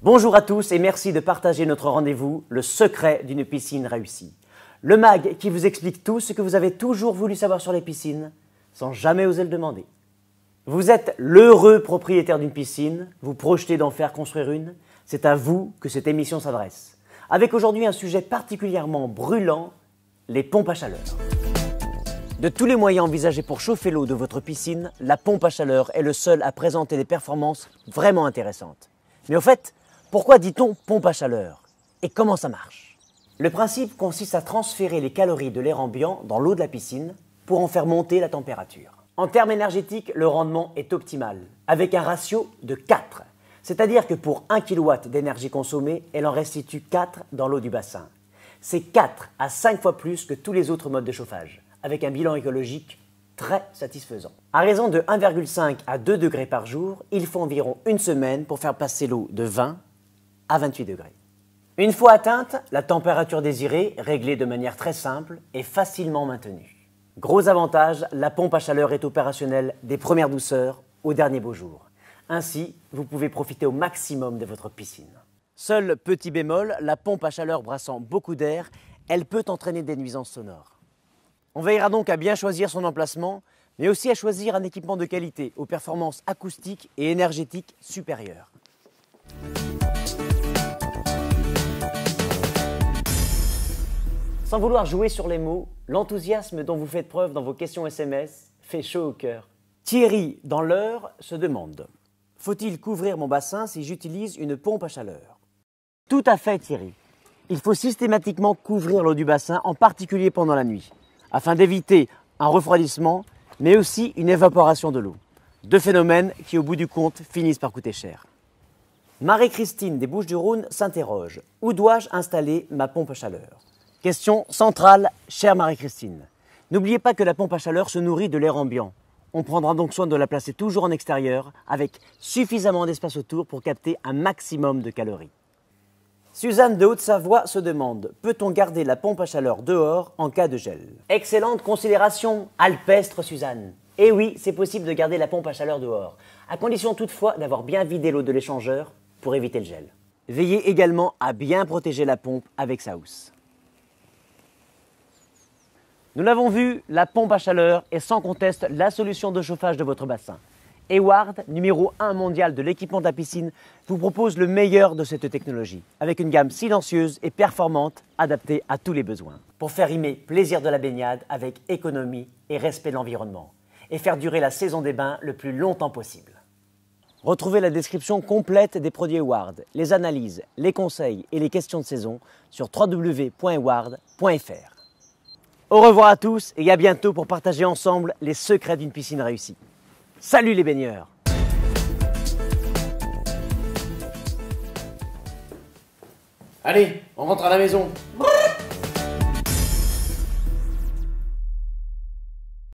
Bonjour à tous et merci de partager notre rendez-vous, le secret d'une piscine réussie. Le mag qui vous explique tout ce que vous avez toujours voulu savoir sur les piscines, sans jamais oser le demander. Vous êtes l'heureux propriétaire d'une piscine, vous projetez d'en faire construire une, c'est à vous que cette émission s'adresse. Avec aujourd'hui un sujet particulièrement brûlant, les pompes à chaleur. De tous les moyens envisagés pour chauffer l'eau de votre piscine, la pompe à chaleur est le seul à présenter des performances vraiment intéressantes. Mais au fait, pourquoi dit-on pompe à chaleur? Et comment ça marche? Le principe consiste à transférer les calories de l'air ambiant dans l'eau de la piscine pour en faire monter la température. En termes énergétiques, le rendement est optimal, avec un ratio de 4. C'est-à-dire que pour 1 kW d'énergie consommée, elle en restitue 4 dans l'eau du bassin. C'est 4 à 5 fois plus que tous les autres modes de chauffage, avec un bilan écologique très satisfaisant. À raison de 1,5 à 2 degrés par jour, il faut environ une semaine pour faire passer l'eau de 20 à 28 degrés. Une fois atteinte, la température désirée, réglée de manière très simple, est facilement maintenue. Gros avantage, la pompe à chaleur est opérationnelle des premières douceurs aux derniers beaux jours. Ainsi, vous pouvez profiter au maximum de votre piscine. Seul petit bémol, la pompe à chaleur brassant beaucoup d'air, elle peut entraîner des nuisances sonores. On veillera donc à bien choisir son emplacement, mais aussi à choisir un équipement de qualité aux performances acoustiques et énergétiques supérieures. Sans vouloir jouer sur les mots, l'enthousiasme dont vous faites preuve dans vos questions SMS fait chaud au cœur. Thierry, dans l'Eure, se demande: faut-il couvrir mon bassin si j'utilise une pompe à chaleur? Tout à fait, Thierry. Il faut systématiquement couvrir l'eau du bassin, en particulier pendant la nuit, afin d'éviter un refroidissement, mais aussi une évaporation de l'eau. Deux phénomènes qui, au bout du compte, finissent par coûter cher. Marie-Christine des Bouches-du-Rhône s'interroge: où dois-je installer ma pompe à chaleur? Question centrale, chère Marie-Christine. N'oubliez pas que la pompe à chaleur se nourrit de l'air ambiant. On prendra donc soin de la placer toujours en extérieur, avec suffisamment d'espace autour pour capter un maximum de calories. Suzanne de Haute-Savoie se demande: peut-on garder la pompe à chaleur dehors en cas de gel? Excellente considération, alpestre Suzanne. Et oui, c'est possible de garder la pompe à chaleur dehors, à condition toutefois d'avoir bien vidé l'eau de l'échangeur pour éviter le gel. Veillez également à bien protéger la pompe avec sa housse. Nous l'avons vu, la pompe à chaleur est sans conteste la solution de chauffage de votre bassin. Hayward, numéro 1 mondial de l'équipement de la piscine, vous propose le meilleur de cette technologie, avec une gamme silencieuse et performante adaptée à tous les besoins, pour faire rimer plaisir de la baignade avec économie et respect de l'environnement, et faire durer la saison des bains le plus longtemps possible. Retrouvez la description complète des produits Hayward, les analyses, les conseils et les questions de saison sur www.hayward.fr. Au revoir à tous et à bientôt pour partager ensemble les secrets d'une piscine réussie. Salut les baigneurs! Allez, on rentre à la maison.